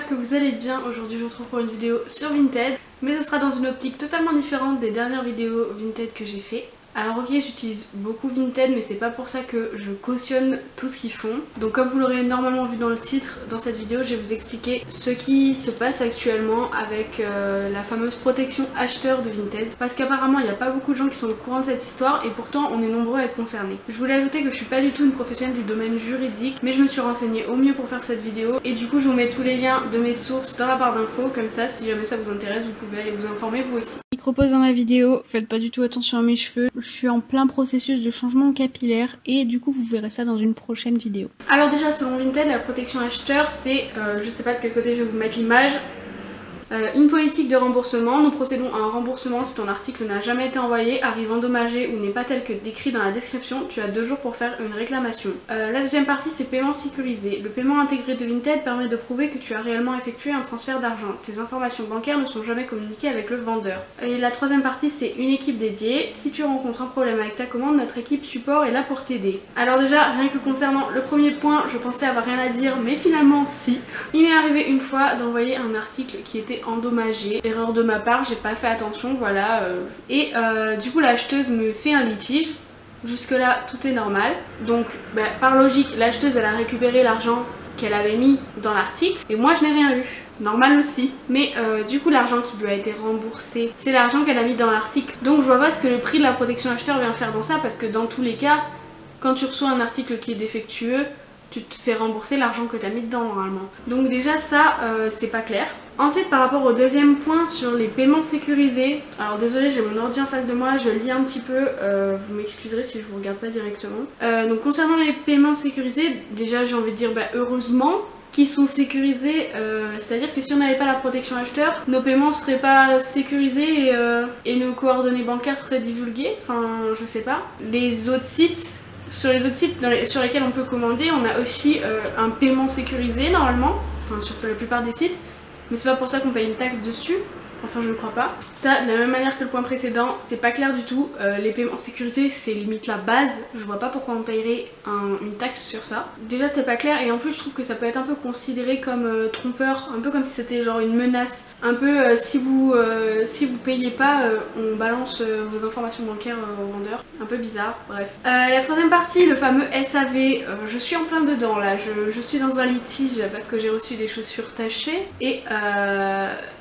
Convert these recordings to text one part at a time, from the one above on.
que vous allez bien. Aujourd'hui je vous retrouve pour une vidéo sur Vinted, mais ce sera dans une optique totalement différente des dernières vidéos Vinted que j'ai fait. Alors ok, j'utilise beaucoup Vinted, mais c'est pas pour ça que je cautionne tout ce qu'ils font. Donc comme vous l'aurez normalement vu dans le titre, dans cette vidéo, je vais vous expliquer ce qui se passe actuellement avec la fameuse protection acheteur de Vinted. Parce qu'apparemment, il n'y a pas beaucoup de gens qui sont au courant de cette histoire, et pourtant on est nombreux à être concernés. Je voulais ajouter que je suis pas du tout une professionnelle du domaine juridique, mais je me suis renseignée au mieux pour faire cette vidéo. Et du coup, je vous mets tous les liens de mes sources dans la barre d'infos, comme ça, si jamais ça vous intéresse, vous pouvez aller vous informer vous aussi. Micro pause dans la vidéo, faites pas du tout attention à mes cheveux. Je suis en plein processus de changement capillaire et du coup vous verrez ça dans une prochaine vidéo. Alors déjà selon Vinted, la protection acheteur c'est, je sais pas de quel côté je vais vous mettre l'image, une politique de remboursement. Nous procédons à un remboursement si ton article n'a jamais été envoyé, arrive endommagé ou n'est pas tel que décrit dans la description. Tu as 2 jours pour faire une réclamation. La deuxième partie c'est paiement sécurisé. Le paiement intégré de Vinted permet de prouver que tu as réellement effectué un transfert d'argent. Tes informations bancaires ne sont jamais communiquées avec le vendeur. Et la troisième partie c'est une équipe dédiée. Si tu rencontres un problème avec ta commande, notre équipe support est là pour t'aider. Alors déjà, rien que concernant le premier point, je pensais avoir rien à dire, mais finalement si. Il m'est arrivé une fois d'envoyer un article qui était endommagé. Erreur de ma part, j'ai pas fait attention, voilà. Du coup l'acheteuse me fait un litige. Jusque là tout est normal. Donc par logique l'acheteuse elle a récupéré l'argent qu'elle avait mis dans l'article et moi je n'ai rien eu. Normal aussi. Mais du coup l'argent qui lui a été remboursé, c'est l'argent qu'elle a mis dans l'article. Donc je vois pas ce que le prix de la protection acheteur vient faire dans ça, parce que dans tous les cas, quand tu reçois un article qui est défectueux, tu te fais rembourser l'argent que tu as mis dedans normalement. Donc déjà ça c'est pas clair. Ensuite par rapport au deuxième point sur les paiements sécurisés, alors désolé j'ai mon ordi en face de moi, je lis un petit peu, vous m'excuserez si je vous regarde pas directement. Donc concernant les paiements sécurisés, déjà j'ai envie de dire heureusement qu'ils sont sécurisés, c'est-à-dire que si on n'avait pas la protection acheteur, nos paiements seraient pas sécurisés et nos coordonnées bancaires seraient divulguées, enfin je sais pas. Les autres sites... Sur les autres sites sur lesquels on peut commander, on a aussi un paiement sécurisé normalement, enfin sur la plupart des sites, mais c'est pas pour ça qu'on paye une taxe dessus, enfin je ne crois pas. Ça, de la même manière que le point précédent, c'est pas clair du tout, les paiements sécurité c'est limite la base, je vois pas pourquoi on payerait une taxe sur ça. Déjà c'est pas clair, et en plus je trouve que ça peut être un peu considéré comme trompeur, un peu comme si c'était genre une menace, un peu si vous payez pas, on balance vos informations bancaires au vendeur, un peu bizarre, bref. La troisième partie, le fameux SAV, je suis en plein dedans là, je suis dans un litige parce que j'ai reçu des chaussures tachées et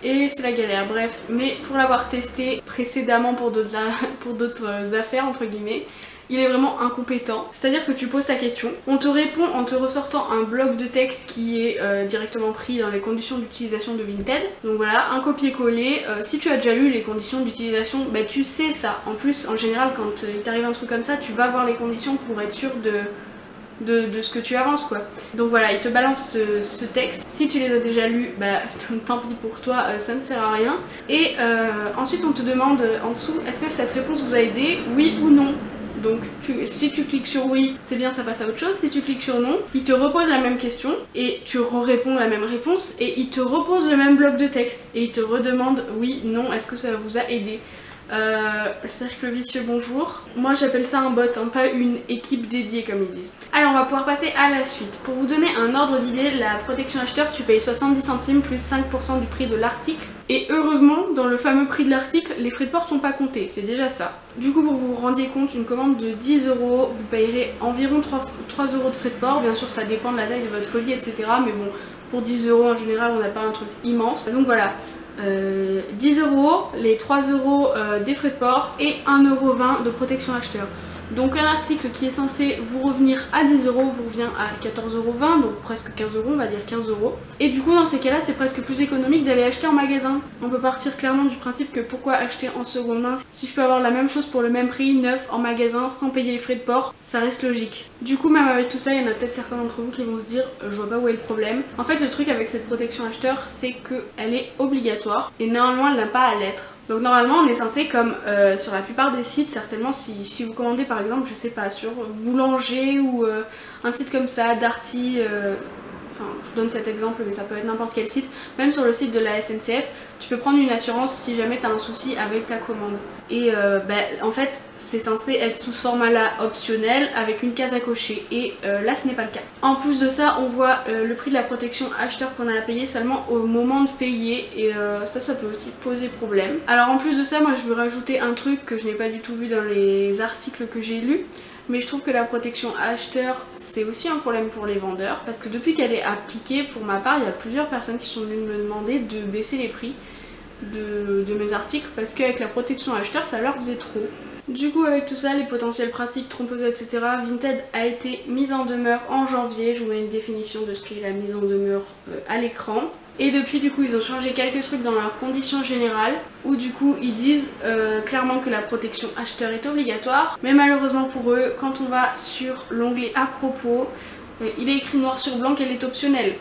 c'est la galère. Bref, mais pour l'avoir testé précédemment pour d'autres affaires entre guillemets, il est vraiment incompétent. C'est-à-dire que tu poses ta question, on te répond en te ressortant un bloc de texte qui est directement pris dans les conditions d'utilisation de Vinted. Donc voilà, un copier-coller. Si tu as déjà lu les conditions d'utilisation, tu sais ça. En plus, en général, quand il t'arrive un truc comme ça, tu vas voir les conditions pour être sûr de ce que tu avances quoi. Donc voilà, il te balance ce texte. Si tu les as déjà lus, tant pis pour toi, ça ne sert à rien. Et ensuite on te demande en dessous, est-ce que cette réponse vous a aidé, oui ou non? Donc si tu cliques sur oui, c'est bien, ça passe à autre chose. Si tu cliques sur non, il te repose la même question et tu réponds la même réponse et il te repose le même bloc de texte et il te redemande oui, non, est-ce que ça vous a aidé? Cercle vicieux, bonjour. Moi j'appelle ça un bot, pas une équipe dédiée comme ils disent. Alors on va pouvoir passer à la suite. Pour vous donner un ordre d'idée, la protection acheteur tu payes 70 centimes plus 5% du prix de l'article. Et heureusement, dans le fameux prix de l'article, les frais de port sont pas comptés, c'est déjà ça. Du coup, pour que vous vous rendiez compte, une commande de 10 €, vous payerez environ 3 € de frais de port. Bien sûr, ça dépend de la taille de votre colis, etc. Mais bon, pour 10 € en général, on n'a pas un truc immense. Donc voilà. 10 €, les 3 € des frais de port et 1,20 € de protection acheteur. Donc un article qui est censé vous revenir à 10 € vous revient à 14,20 €, donc presque 15 €, on va dire 15 €. Et du coup dans ces cas-là c'est presque plus économique d'aller acheter en magasin. On peut partir clairement du principe que pourquoi acheter en seconde main si je peux avoir la même chose pour le même prix, neuf en magasin, sans payer les frais de port, ça reste logique. Du coup même avec tout ça, il y en a peut-être certains d'entre vous qui vont se dire je vois pas où est le problème. En fait le truc avec cette protection acheteur c'est qu'elle est obligatoire et normalement elle n'a pas à l'être. Donc normalement on est censé, comme sur la plupart des sites, certainement si vous commandez par exemple, je sais pas, sur Boulanger ou un site comme ça, Darty, enfin je donne cet exemple mais ça peut être n'importe quel site, même sur le site de la SNCF, tu peux prendre une assurance si jamais tu as un souci avec ta commande. Et en fait c'est censé être sous ce format là optionnel avec une case à cocher et là ce n'est pas le cas. En plus de ça on voit le prix de la protection acheteur qu'on a à payer seulement au moment de payer et ça peut aussi poser problème. Alors en plus de ça moi je veux rajouter un truc que je n'ai pas du tout vu dans les articles que j'ai lus. Mais je trouve que la protection acheteur c'est aussi un problème pour les vendeurs parce que depuis qu'elle est appliquée, pour ma part, il y a plusieurs personnes qui sont venues me demander de baisser les prix de mes articles parce qu'avec la protection acheteur ça leur faisait trop. Du coup avec tout ça, les potentielles pratiques trompeuses etc, Vinted a été mise en demeure en janvier. Je vous mets une définition de ce qu'est la mise en demeure à l'écran. Et depuis du coup ils ont changé quelques trucs dans leurs conditions générales où du coup ils disent clairement que la protection acheteur est obligatoire, mais malheureusement pour eux quand on va sur l'onglet à propos il est écrit noir sur blanc qu'elle est optionnelle.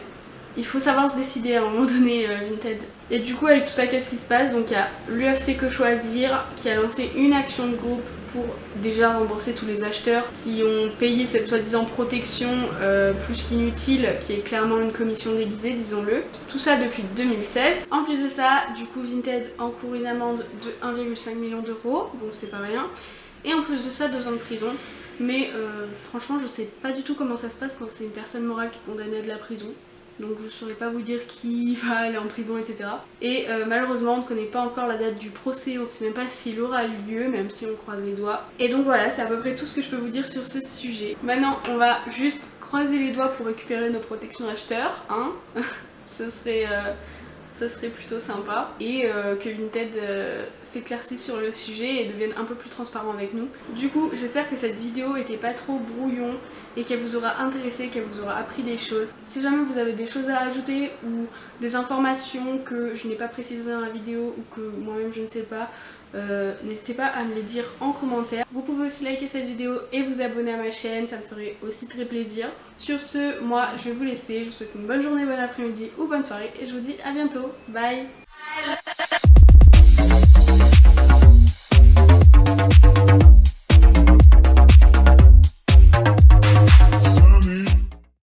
Il faut savoir se décider à un moment donné Vinted. Et du coup avec tout ça qu'est-ce qui se passe? Donc il y a l'UFC Que Choisir qui a lancé une action de groupe pour déjà rembourser tous les acheteurs qui ont payé cette soi-disant protection plus qu'inutile, qui est clairement une commission déguisée, disons-le. Tout ça depuis 2016. En plus de ça, du coup Vinted encourt une amende de 1,5 million d'euros, donc c'est pas rien. Et en plus de ça, 2 ans de prison. Mais franchement je sais pas du tout comment ça se passe quand c'est une personne morale qui est condamnée à de la prison. Donc je ne saurais pas vous dire qui va aller en prison etc. Et malheureusement on ne connaît pas encore la date du procès, on ne sait même pas s'il aura lieu, même si on croise les doigts. Et donc voilà, c'est à peu près tout ce que je peux vous dire sur ce sujet. Maintenant on va juste croiser les doigts pour récupérer nos protections acheteurs, hein. Ce serait plutôt sympa et que Vinted s'éclaircisse sur le sujet et devienne un peu plus transparent avec nous. Du coup j'espère que cette vidéo était pas trop brouillon et qu'elle vous aura intéressé, qu'elle vous aura appris des choses. Si jamais vous avez des choses à ajouter ou des informations que je n'ai pas précisées dans la vidéo ou que moi-même je ne sais pas, n'hésitez pas à me les dire en commentaire. Vous pouvez aussi liker cette vidéo et vous abonner à ma chaîne, ça me ferait aussi très plaisir. Sur ce, moi je vais vous laisser, je vous souhaite une bonne journée, bon après-midi ou bonne soirée et je vous dis à bientôt. Bye.